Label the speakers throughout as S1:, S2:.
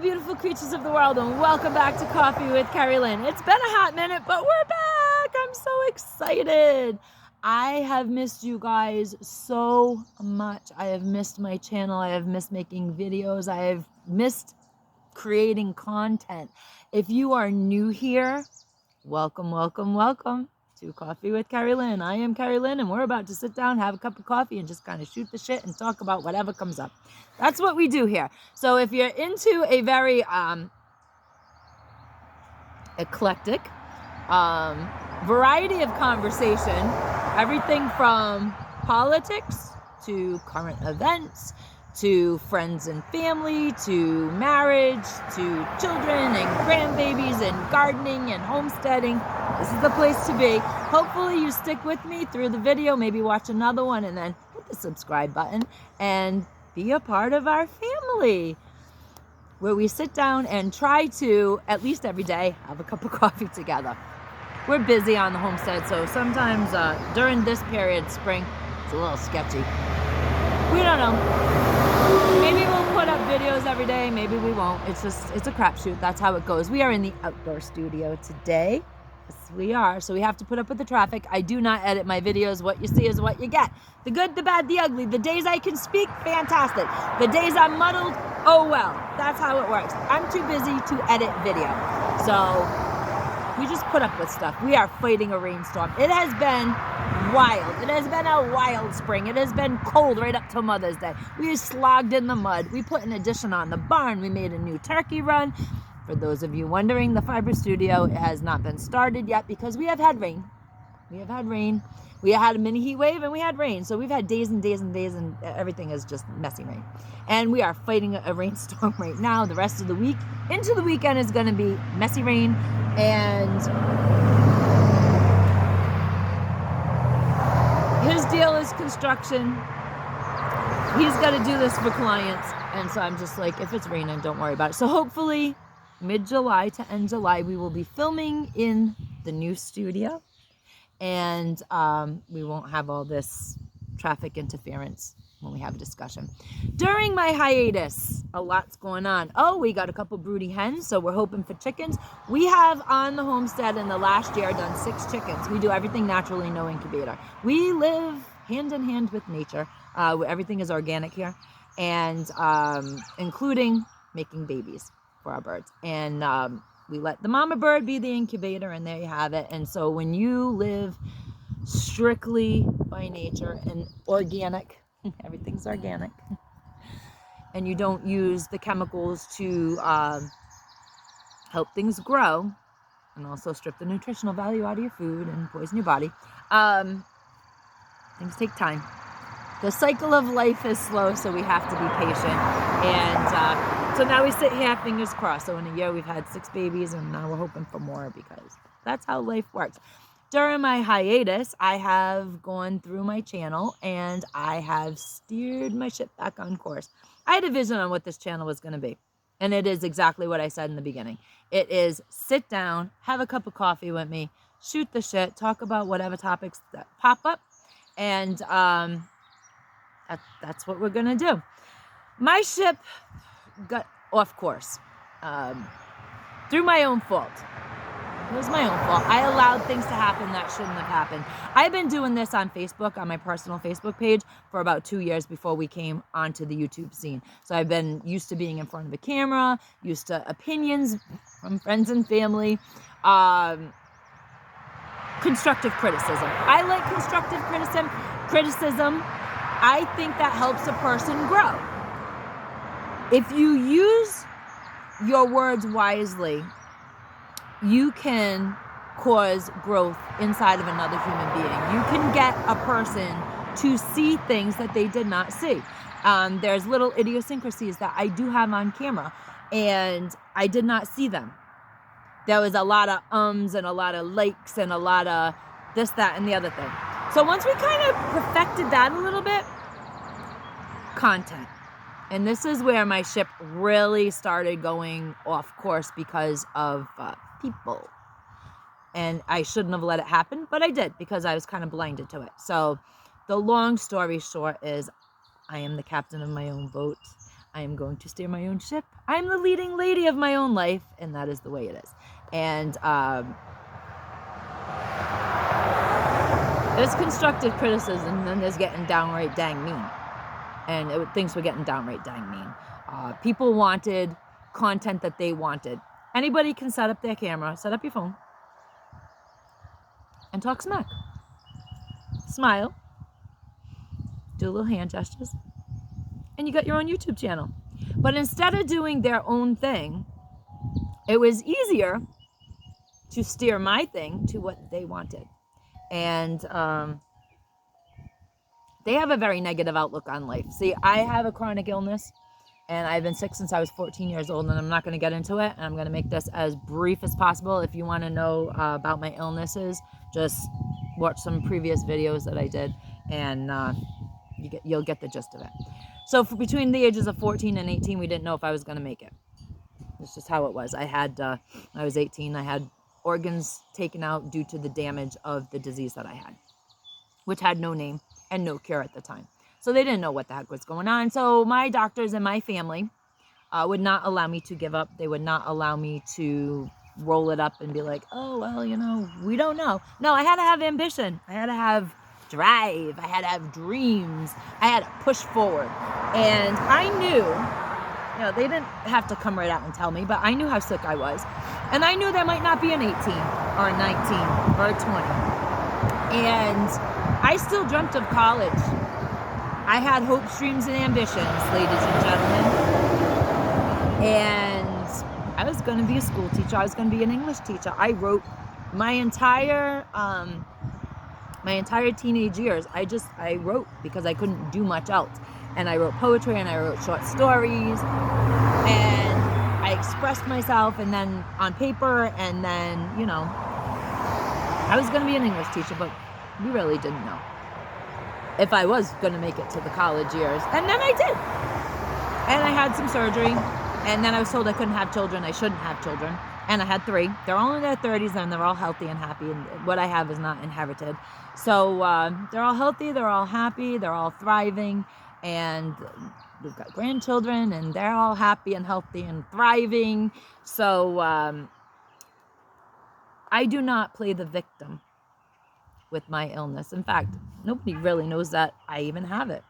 S1: beautiful creatures of the world, and welcome back to Coffee with Kerri-Lynn. It's been a hot minute, but we're back. I'm so excited. I have missed you guys so much. I have missed my channel. I have missed making videos. I have missed creating content. If you are new here, welcome, welcome, welcome to Coffee with Kerri-Lynn. I am Kerri-Lynn, and we're about to sit down, have a cup of coffee, and just kind of shoot the shit and talk about whatever comes up. That's what we do here. So if you're into a very eclectic variety of conversation, everything from politics to current events to friends and family, to marriage, to children and grandbabies and gardening and homesteading, this is the place to be. Hopefully you stick with me through the video, maybe watch another one, and then hit the subscribe button and be a part of our family, where we sit down and try to, at least every day, have a cup of coffee together. We're busy on the homestead, so sometimes during this period, spring, it's a little sketchy. We don't know. Maybe we'll put up videos every day, maybe we won't. It's a crapshoot. That's how it goes. We are in the outdoor studio today. Yes, we are. So we have to put up with the traffic. I do not edit my videos. What you see is what you get. The good, the bad, the ugly. The days I can speak, fantastic. The days I'm muddled, oh well. That's how it works. I'm too busy to edit video. So we just put up with stuff. We are fighting a rainstorm. It has been wild. It has been a wild spring. It has been cold right up to Mother's Day. We slogged in the mud. We put an addition on the barn. We made a new turkey run. For those of you wondering, the fiber studio has not been started yet because we have had rain. We have had rain. We had a mini heat wave and we had rain. So we've had days and days and days, and everything is just messy rain. And we are fighting a rainstorm right now. The rest of the week into the weekend is going to be messy rain. And his deal is construction. He's got to do this for clients. And so I'm just like, if it's raining, don't worry about it. So hopefully mid-July to end July, we will be filming in the new studio. And we won't have all this traffic interference when we have a discussion. During my hiatus, a lot's going on. Oh, we got a couple broody hens, so we're hoping for chickens. We have on the homestead in the last year done 6 chickens. We do everything naturally, no incubator. We live hand in hand with nature. Everything is organic here, and including making babies for our birds. And we let the mama bird be the incubator, and there you have it. And so when you live strictly by nature and organic, everything's organic, and you don't use the chemicals to help things grow and also strip the nutritional value out of your food and poison your body, things take time. The cycle of life is slow, so we have to be patient. And so now we sit here, fingers crossed. So in a year, we've had 6 babies, and now we're hoping for more because that's how life works. During my hiatus, I have gone through my channel, and I have steered my ship back on course. I had a vision on what this channel was going to be, and it is exactly what I said in the beginning. It is sit down, have a cup of coffee with me, shoot the shit, talk about whatever topics that pop up, and that's what we're going to do. My ship got off course through my own fault. It was my own fault. I allowed things to happen that shouldn't have happened. I've been doing this on Facebook, on my personal Facebook page, for about 2 years before we came onto the YouTube scene. So I've been used to being in front of a camera, used to opinions from friends and family, constructive criticism. I like constructive criticism. I think that helps a person grow. If you use your words wisely, you can cause growth inside of another human being. You can get a person to see things that they did not see. There's little idiosyncrasies that I do have on camera, and I did not see them. There was a lot of and a lot of likes and a lot of this, that, and the other thing. So once we kind of perfected that a little bit, content. And this is where my ship really started going off course because of people. And I shouldn't have let it happen, but I did because I was kind of blinded to it. So the long story short is I am the captain of my own boat. I am going to steer my own ship. I'm the leading lady of my own life, and that is the way it is. And there's constructive criticism, and then there's getting downright dang mean. And things were getting downright dang mean. People wanted content that they wanted. Anybody can set up their camera, set up your phone, and talk smack. Smile, do little hand gestures, and you got your own YouTube channel. But instead of doing their own thing, it was easier to steer my thing to what they wanted. And they have a very negative outlook on life. See, I have a chronic illness, and I've been sick since I was 14 years old, and I'm not going to get into it, and I'm going to make this as brief as possible. If you want to know about my illnesses, just watch some previous videos that I did, and you'll get the gist of it. So between the ages of 14 and 18, we didn't know if I was going to make it. It's just how it was. I was 18, I had organs taken out due to the damage of the disease that I had, which had no name and no cure at the time. So they didn't know what the heck was going on. So my doctors and my family would not allow me to give up. They would not allow me to roll it up and be like, oh, well, you know, we don't know. No, I had to have ambition. I had to have drive. I had to have dreams. I had to push forward. And I knew, you know, they didn't have to come right out and tell me, but I knew how sick I was. And I knew there might not be an 18 or a 19 or a 20. And I still dreamt of college. I had hopes, dreams, and ambitions, ladies and gentlemen. And I was going to be a school teacher. I was going to be an English teacher. I wrote my entire teenage years. I wrote because I couldn't do much else. And I wrote poetry, and I wrote short stories, and I expressed myself, and then on paper, and then, you know, I was going to be an English teacher, but we really didn't know if I was going to make it to the college years. And then I did. And I had some surgery, and then I was told I couldn't have children. I shouldn't have children. And I had 3. They're all in their 30s, and they're all healthy and happy, and what I have is not inherited. So they're all healthy, they're all happy, they're all thriving, and we've got grandchildren, and they're all happy and healthy and thriving. So I do not play the victim with my illness. In fact, nobody really knows that I even have it.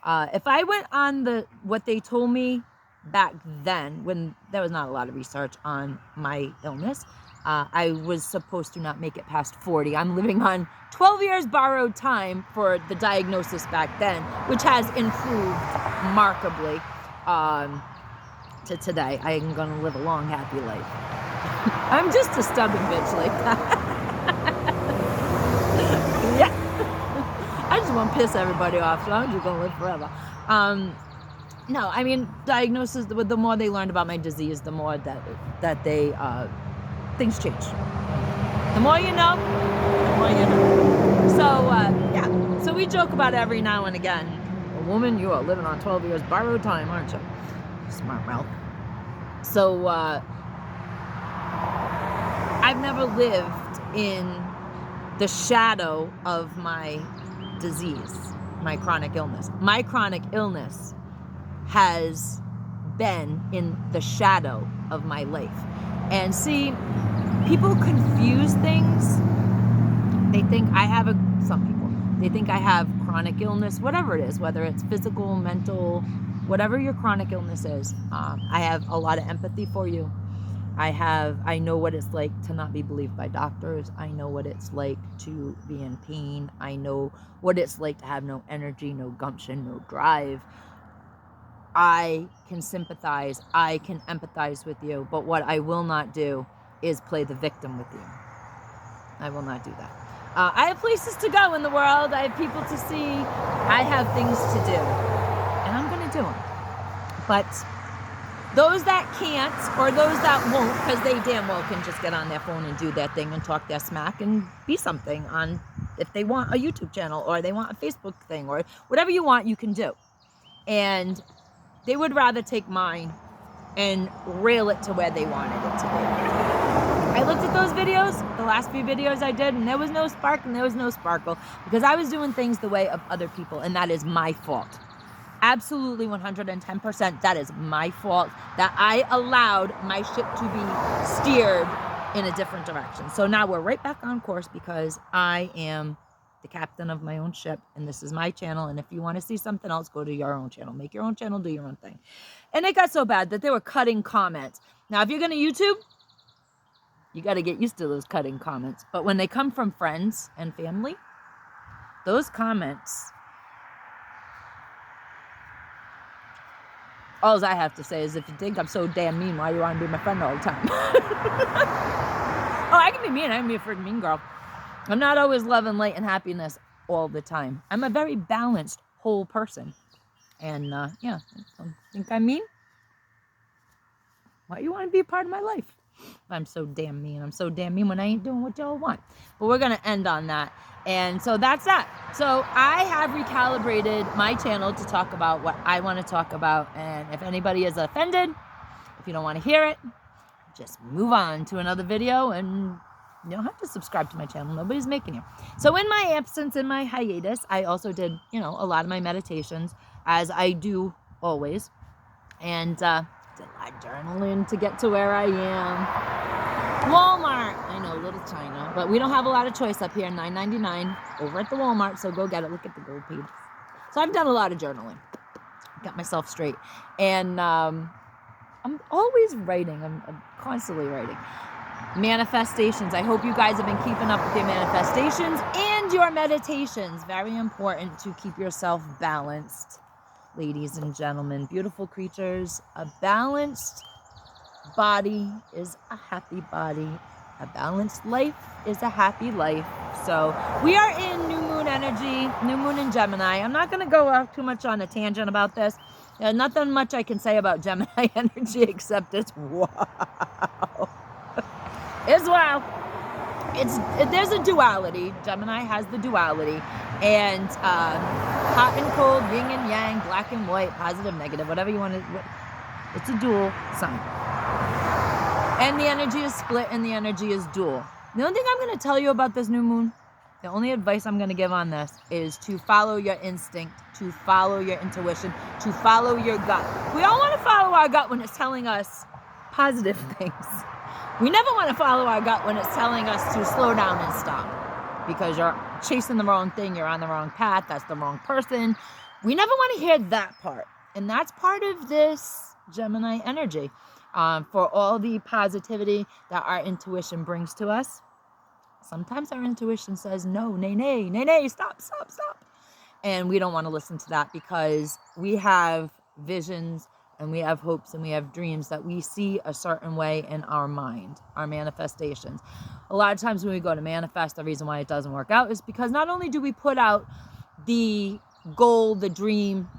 S1: If I went on what they told me back then, when there was not a lot of research on my illness, I was supposed to not make it past 40. I'm living on 12 years borrowed time for the diagnosis back then, which has improved markedly to today. I am going to live a long, happy life. I'm just a stubborn bitch like that. Yeah. I just want to piss everybody off, so I'm just going to live forever. No, I mean, diagnosis, the more they learned about my disease, the more that they, things change. The more you know, the more you know. So, yeah, so we joke about it every now and again. A woman, you are living on 12 years borrowed time, aren't you? Smart mouth. So, I've never lived in the shadow of my disease, my chronic illness. My chronic illness has been in the shadow of my life. And see, people confuse things. They think some people, they think I have chronic illness, whatever it is, whether it's physical, mental, whatever your chronic illness is. I have a lot of empathy for you. I know what it's like to not be believed by doctors. I know what it's like to be in pain. I know what it's like to have no energy, no gumption, no drive. I can sympathize, I can empathize with you, but what I will not do is play the victim with you. I will not do that. I have places to go in the world, I have people to see, I have things to do, and I'm going to do them. But those that can't, or those that won't, because they damn well can just get on their phone and do their thing and talk their smack and be something on, if they want a YouTube channel, or they want a Facebook thing, or whatever you want, you can do. And they would rather take mine and rail it to where they wanted it to be. I looked at those videos, the last few videos I did, and there was no spark and there was no sparkle, because I was doing things the way of other people, and that is my fault. Absolutely 110%. That is my fault, that I allowed my ship to be steered in a different direction. So now we're right back on course because I am the captain of my own ship, and this is my channel. And if you want to see something else, go to your own channel. Make your own channel, do your own thing. And it got so bad that they were cutting comments. Now, if you're going to YouTube, you got to get used to those cutting comments. But when they come from friends and family, those comments, all I have to say is, if you think I'm so damn mean, why you want to be my friend all the time? Oh, I can be mean. I can be a freaking mean girl. I'm not always love and light and happiness all the time. I'm a very balanced, whole person. And, yeah, think I'm mean? Why you want to be a part of my life? I'm so damn mean. I'm so damn mean when I ain't doing what y'all want. But we're going to end on that. And so that's that. So I have recalibrated my channel to talk about what I want to talk about. And if anybody is offended, if you don't want to hear it, just move on to another video, and you don't have to subscribe to my channel. Nobody's making you. So in my absence, in my hiatus, I also did, a lot of my meditations, as I do always. And did a lot of journaling to get to where I am. Walmart. I know, little China. But we don't have a lot of choice up here. $9.99 over at the Walmart. So go get it. Look at the gold page. So I've done a lot of journaling. Got myself straight. And I'm always writing. I'm constantly writing. Manifestations. I hope you guys have been keeping up with your manifestations and your meditations. Very important to keep yourself balanced, ladies and gentlemen, beautiful creatures. A balanced body is a happy body. A balanced life is a happy life. So we are in new moon energy, new moon in Gemini. I'm not going to go off too much on a tangent about this. There's nothing much I can say about Gemini energy except it's wow. It's wow. There's a duality. Gemini has the duality. And hot and cold, yin and yang, black and white, positive, negative, whatever you want to. It's a dual sign. And the energy is split and the energy is dual. The only thing I'm going to tell you about this new moon, the only advice I'm going to give on this is to follow your instinct, to follow your intuition, to follow your gut. We all want to follow our gut when it's telling us positive things. We never want to follow our gut when it's telling us to slow down and stop, because you're chasing the wrong thing, you're on the wrong path, that's the wrong person. We never want to hear that part. And that's part of this Gemini energy. For all the positivity that our intuition brings to us, sometimes our intuition says, no, nay, nay, nay, nay, stop, stop, stop. And we don't want to listen to that, because we have visions and we have hopes and we have dreams that we see a certain way in our mind, our manifestations. A lot of times when we go to manifest, the reason why it doesn't work out is because not only do we put out the goal, the dream,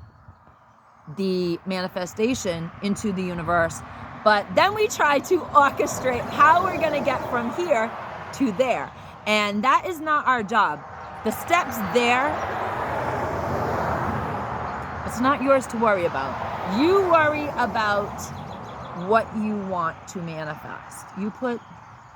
S1: the manifestation into the universe, but then we try to orchestrate how we're going to get from here to there. And that is not our job. The steps there, it's not yours to worry about. You worry about what you want to manifest. You put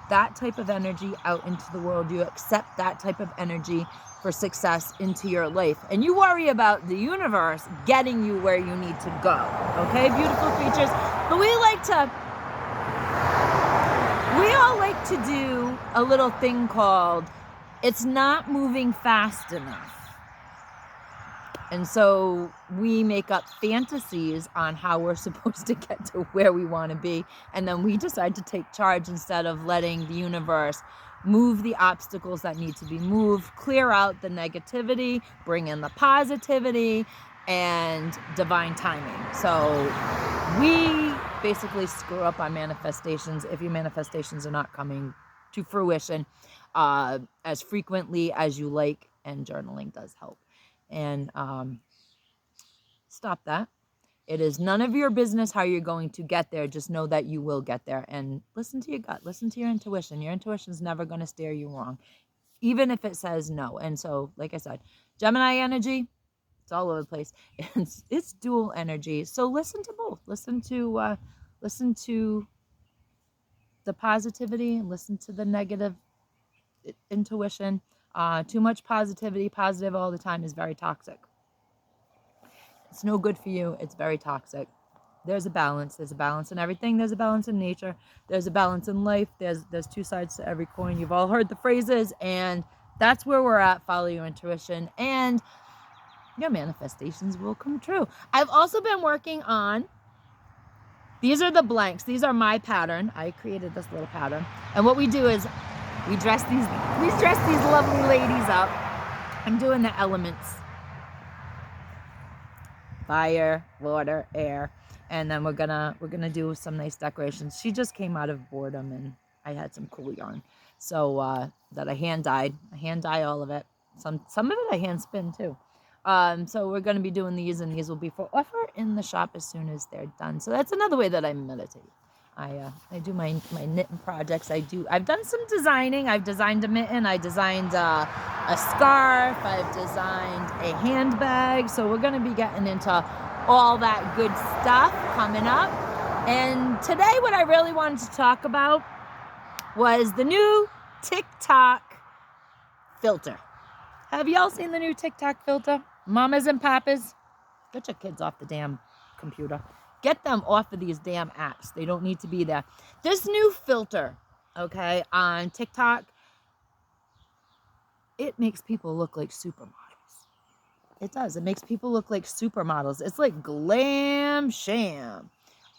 S1: that type of energy out into the world. You accept that type of energy for success into your life. And you worry about the universe getting you where you need to go. Okay, beautiful creatures? But we all like to do a little thing called, it's not moving fast enough. And so we make up fantasies on how we're supposed to get to where we want to be. And then we decide to take charge instead of letting the universe move the obstacles that need to be moved, clear out the negativity, bring in the positivity and divine timing. So we basically screw up our manifestations if your manifestations are not coming to fruition as frequently as you like, and journaling does help. And stop that. It is none of your business how you're going to get there. Just know that you will get there, and listen to your gut, listen to your intuition. Your intuition is never going to steer you wrong, even if it says no. And so, like I said, Gemini energy, it's all over the place. It's dual energy. So listen to both. Listen to the positivity and listen to the negative intuition. Too much positivity, positive all the time, is very toxic. It's no good for you. It's very toxic. There's a balance. There's a balance in everything. There's a balance in nature. There's a balance in life. There's two sides to every coin. You've all heard the phrases, and that's where we're at. Follow your intuition, and your manifestations will come true. I've also been working on, these are the blanks. These are my pattern. I created this little pattern. And what we do is we dress these lovely ladies up. I'm doing the elements. Fire, water, air. And then we're gonna do some nice decorations. She just came out of boredom, and I had some cool yarn. So that I hand dyed. I hand dye all of it. Some of it I hand spin too. So we're going to be doing these, and these will be for offer in the shop as soon as they're done. So that's another way that I meditate. I do my knitting projects. I've done some designing. I've designed a mitten. I designed a scarf. I've designed a handbag. So we're going to be getting into all that good stuff coming up. And today what I really wanted to talk about was the new TiK Tok filter. Have y'all seen the new TiK Tok filter? Mamas and papas, get your kids off the damn computer. Get them off of these damn apps. They don't need to be there. This new filter, okay, on TikTok, it makes people look like supermodels. It does. It makes people look like supermodels. It's like glam sham.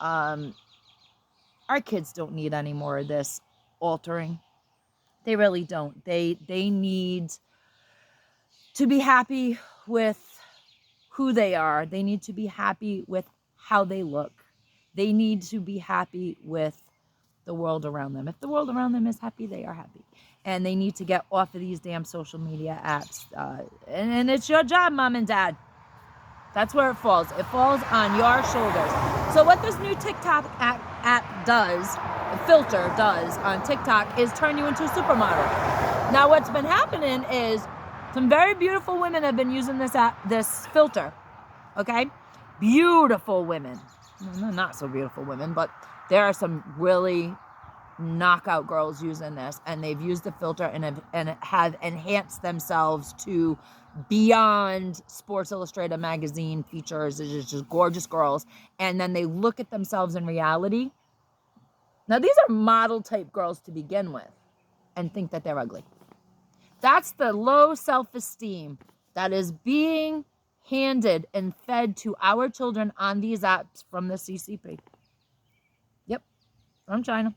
S1: Our kids don't need any more of this altering. They really don't. They need to be happy with who they are. They need to be happy with how they look. They need to be happy with the world around them. If the world around them is happy, they are happy. And they need to get off of these damn social media apps. And it's your job, mom and dad. That's where it falls. It falls on your shoulders. So what this new TikTok app does, the filter does on TikTok, is turn you into a supermodel. Now what's been happening is some very beautiful women have been using this filter, okay? Beautiful women. Well, not so beautiful women, but there are some really knockout girls using this, and they've used the filter and have enhanced themselves to beyond Sports Illustrated magazine features. It's just gorgeous girls, and then they look at themselves in reality. Now, these are model type girls to begin with, and think that they're ugly. That's the low self-esteem that is being handed and fed to our children on these apps from the CCP. Yep, from China.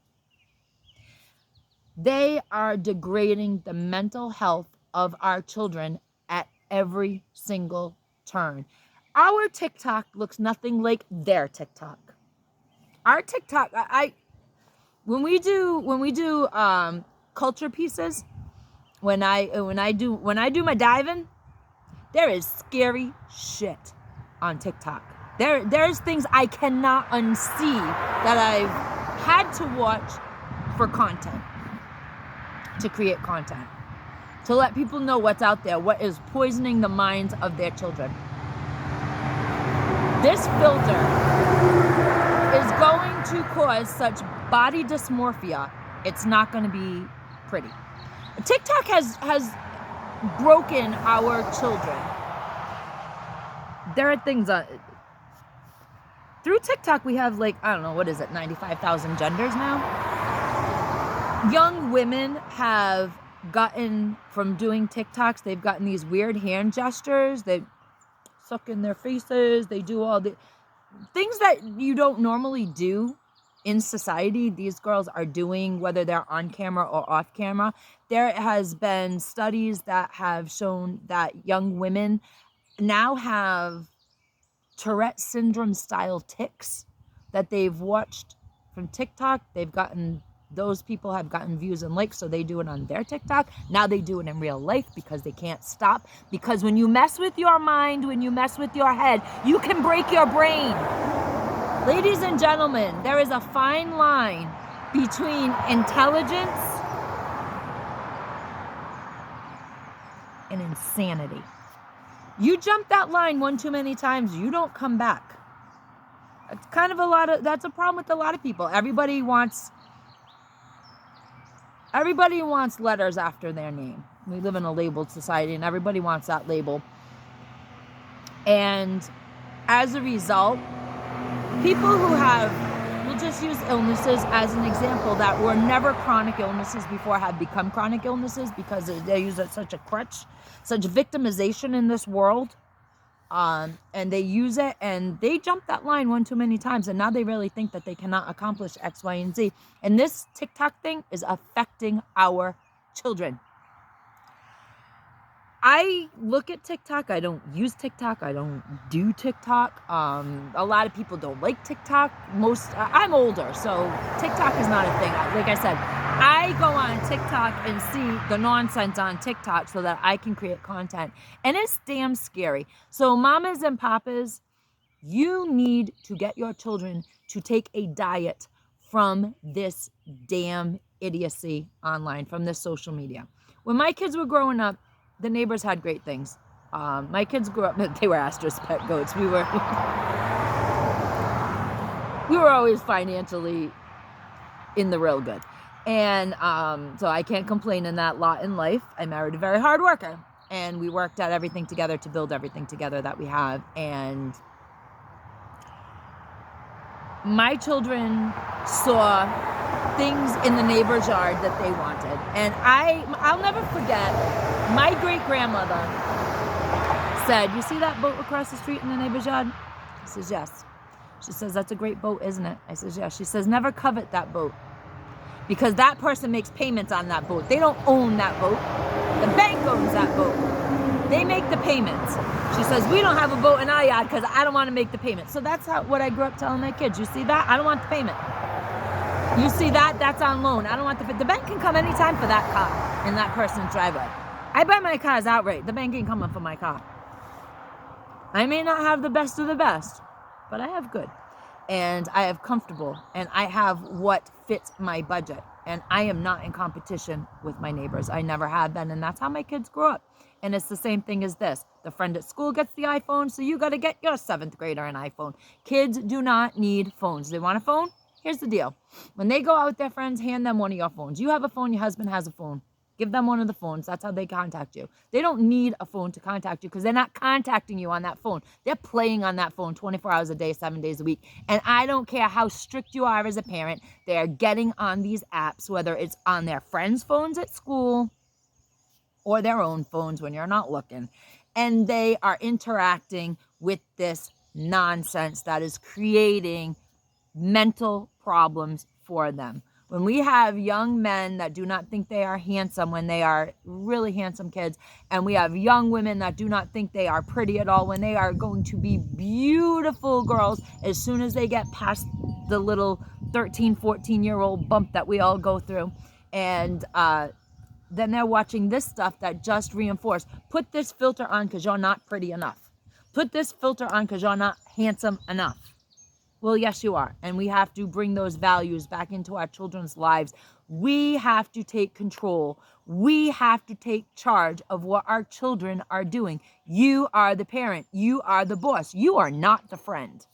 S1: They are degrading the mental health of our children at every single turn. Our TikTok looks nothing like their TikTok. Our TikTok, when we do culture pieces, when I do my diving, there is scary shit on TikTok. There's things I cannot unsee that I've had to watch for content, to create content, to let people know what's out there, what is poisoning the minds of their children. This filter is going to cause such body dysmorphia. It's not going to be pretty. TikTok has broken our children. There are things through TikTok we have, like, I don't know, what is it, 95,000 genders now? Young women have gotten, from doing TikToks, they've gotten these weird hand gestures. They suck in their faces. They do all the things that you don't normally do in society. These girls are doing, whether they're on camera or off camera. There has been studies that have shown that young women now have Tourette syndrome style tics that they've watched from TikTok. Those people have gotten views and likes, so they do it on their TikTok. Now they do it in real life because they can't stop. Because when you mess with your mind, when you mess with your head, you can break your brain. Ladies and gentlemen, there is a fine line between intelligence and insanity. You jump that line one too many times, you don't come back. That's a problem with a lot of people. Everybody wants letters after their name. We live in a labeled society, and everybody wants that label. And as a result, people who have, we'll just use illnesses as an example, that were never chronic illnesses before have become chronic illnesses because they use it such a crutch, such victimization in this world. And they use it and they jump that line one too many times. And now they really think that they cannot accomplish X, Y, and Z. And this TikTok thing is affecting our children. I look at TikTok. I don't use TikTok. I don't do TikTok. A lot of people don't like TikTok. I'm older, so TikTok is not a thing. Like I said, I go on TikTok and see the nonsense on TikTok so that I can create content. And it's damn scary. So mamas and papas, you need to get your children to take a diet from this damn idiocy online, from this social media. When my kids were growing up, the neighbors had great things. My kids grew up, they were Astra's pet goats. We were always financially in the real good. And so I can't complain in that lot in life. I married a very hard worker, and we worked at everything together to build everything together that we have. And my children saw things in the neighbor's yard that they wanted. And I'll never forget, my great-grandmother said, "You see that boat across the street in the neighbor's yard?" I says, "Yes." She says, "That's a great boat, isn't it?" I says, "Yes." She says, "Never covet that boat, because that person makes payments on that boat. They don't own that boat. The bank owns that boat. They make the payments." She says, "We don't have a boat in our yard because I don't want to make the payment." So that's what I grew up telling my kids. You see that? I don't want the payment. You see that? That's on loan. I don't want the bank can come anytime for that car in that person's driveway. I buy my cars outright. The bank ain't coming for my car. I may not have the best of the best, but I have good. And I have comfortable. And I have what fits my budget. And I am not in competition with my neighbors. I never have been. And that's how my kids grew up. And it's the same thing as this. The friend at school gets the iPhone, so you got to get your 7th grader an iPhone. Kids do not need phones. They want a phone? Here's the deal. When they go out with their friends, hand them one of your phones. You have a phone, your husband has a phone. Give them one of the phones. That's how they contact you. They don't need a phone to contact you because they're not contacting you on that phone. They're playing on that phone 24 hours a day, 7 days a week. And I don't care how strict you are as a parent. They are getting on these apps, whether it's on their friends' phones at school or their own phones when you're not looking. And they are interacting with this nonsense that is creating mental problems for them. When we have young men that do not think they are handsome when they are really handsome kids, and we have young women that do not think they are pretty at all when they are going to be beautiful girls as soon as they get past the little 13, 14-year-old bump that we all go through. And then they're watching this stuff that just reinforce. Put this filter on because you're not pretty enough. Put this filter on because you're not handsome enough. Well, yes, you are. And we have to bring those values back into our children's lives. We have to take control. We have to take charge of what our children are doing. You are the parent. You are the boss. You are not the friend.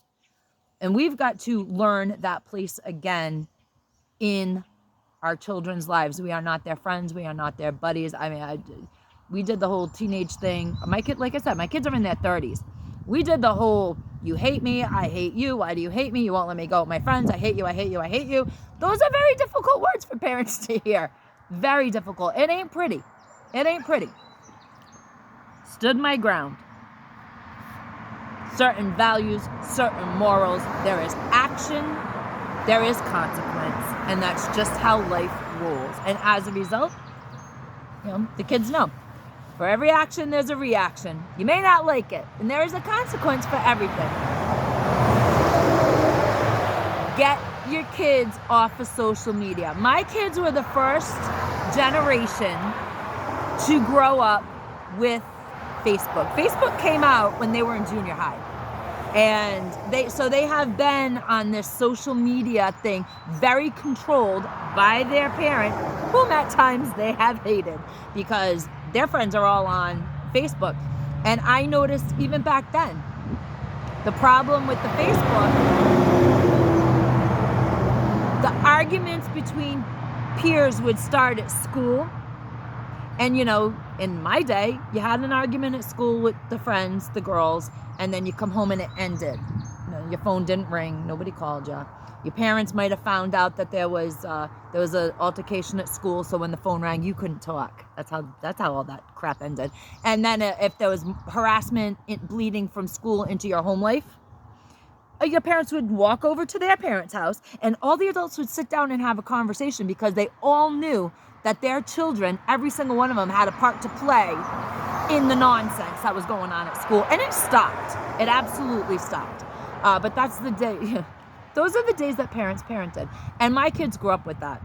S1: And we've got to learn that place again in our children's lives. We are not their friends. We are not their buddies. I mean, we did the whole teenage thing. My kid, like I said, my kids are in their 30s. We did the whole, you hate me, I hate you, why do you hate me? You won't let me go with my friends, I hate you, I hate you, I hate you. Those are very difficult words for parents to hear. Very difficult. It ain't pretty. It ain't pretty. Stood my ground. Certain values, certain morals. There is action, there is consequence, and that's just how life rolls. And as a result, the kids know. For every action, there's a reaction. You may not like it, and there is a consequence for everything. Get your kids off of social media. My kids were the first generation to grow up with Facebook. Facebook came out when they were in junior high. And they have been on this social media thing, very controlled by their parent, whom at times they have hated because their friends are all on Facebook. And I noticed even back then, the problem with the Facebook, the arguments between peers would start at school, And, you know, in my day, you had an argument at school with the friends, the girls, and then you come home and it ended. You know, your phone didn't ring. Nobody called you. Your parents might have found out that there was an altercation at school, so when the phone rang, you couldn't talk. That's how all that crap ended. And then if there was harassment, bleeding from school into your home life, your parents would walk over to their parents' house, and all the adults would sit down and have a conversation, because they all knew that their children, every single one of them, had a part to play in the nonsense that was going on at school. And it stopped. It absolutely stopped. But that's the day. Those are the days that parents parented. And my kids grew up with that.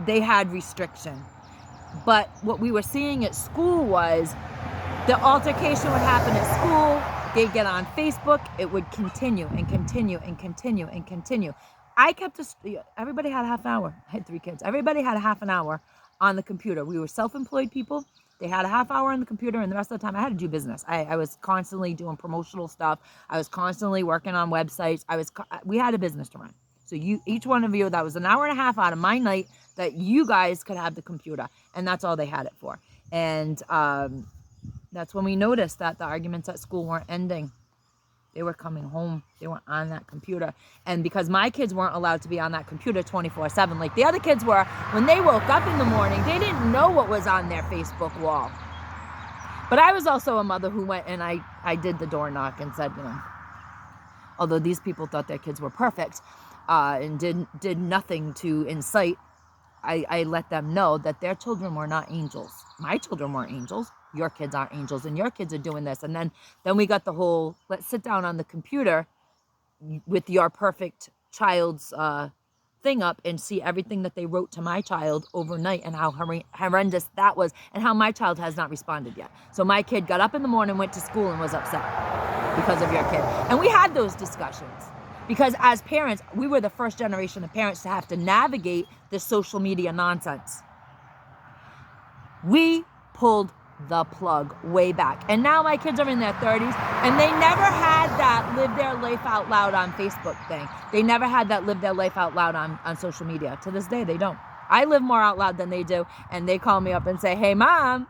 S1: They had restriction. But what we were seeing at school was the altercation would happen at school. They'd get on Facebook. It would continue and continue and continue and continue. Everybody had a half an hour. I had 3 kids. Everybody had a half an hour on the computer. We were self-employed people. They had a half hour on the computer, and the rest of the time I had to do business. I was constantly doing promotional stuff. I was constantly working on websites. We had a business to run. So each one of you, that was an hour and a half out of my night that you guys could have the computer, and that's all they had it for. And that's when we noticed that the arguments at school weren't ending. They were coming home. They weren't on that computer. And because my kids weren't allowed to be on that computer 24/7 like the other kids were, when they woke up in the morning, they didn't know what was on their Facebook wall. But I was also a mother who went and I did the door knock and said, you know, although these people thought their kids were perfect and did nothing to incite, I let them know that their children were not angels. My children weren't angels. Your kids aren't angels, and your kids are doing this. And then we got the whole, let's sit down on the computer with your perfect child's thing up and see everything that they wrote to my child overnight, and how horrendous that was, and how my child has not responded yet. So my kid got up in the morning, went to school, and was upset because of your kid. And we had those discussions, because as parents, we were the first generation of parents to have to navigate this social media nonsense. We pulled the plug way back. And now my kids are in their 30s, and they never had that live their life out loud on Facebook thing. They never had that live their life out loud on social media. To this day, they don't. I live more out loud than they do, and they call me up and say, hey, Mom,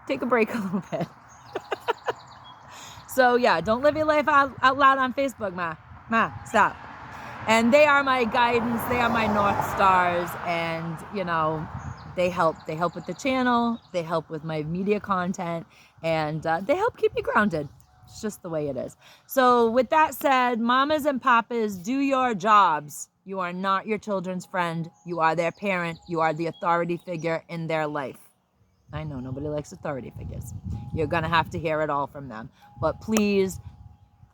S1: take a break a little bit. So, yeah, don't live your life out loud on Facebook, Ma. Ma, stop. And they are my guidance. They are my North Stars, and, you know, they help with the channel, they help with my media content, and they help keep me grounded. It's just the way it is. So with that said, mamas and papas, do your jobs. You are not your children's friend. You are their parent. You are the authority figure in their life. I know nobody likes authority figures. You're going to have to hear it all from them. But please,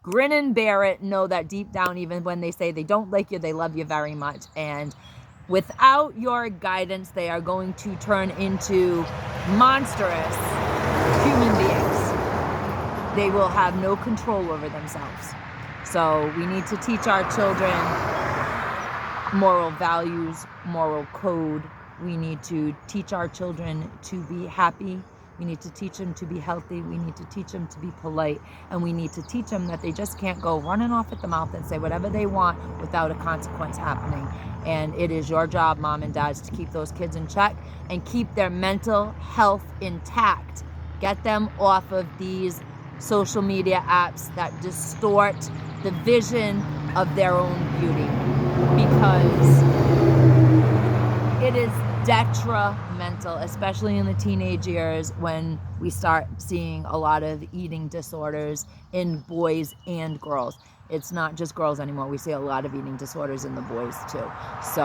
S1: grin and bear it. Know that deep down, even when they say they don't like you, they love you very much. And without your guidance, they are going to turn into monstrous human beings. They will have no control over themselves. So we need to teach our children moral values, moral code. We need to teach our children to be happy. We need to teach them to be healthy. We need to teach them to be polite. And we need to teach them that they just can't go running off at the mouth and say whatever they want without a consequence happening. And it is your job, mom and dads, to keep those kids in check and keep their mental health intact. Get them off of these social media apps that distort the vision of their own beauty, because it is detrimental, especially in the teenage years, when we start seeing a lot of eating disorders in boys and girls. It's not just girls anymore. We see a lot of eating disorders in the boys too. So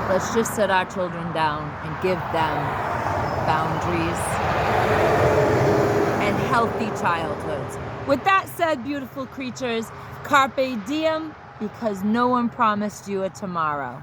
S1: let's just sit our children down and give them boundaries and healthy childhoods. With that said, beautiful creatures, carpe diem, because no one promised you a tomorrow.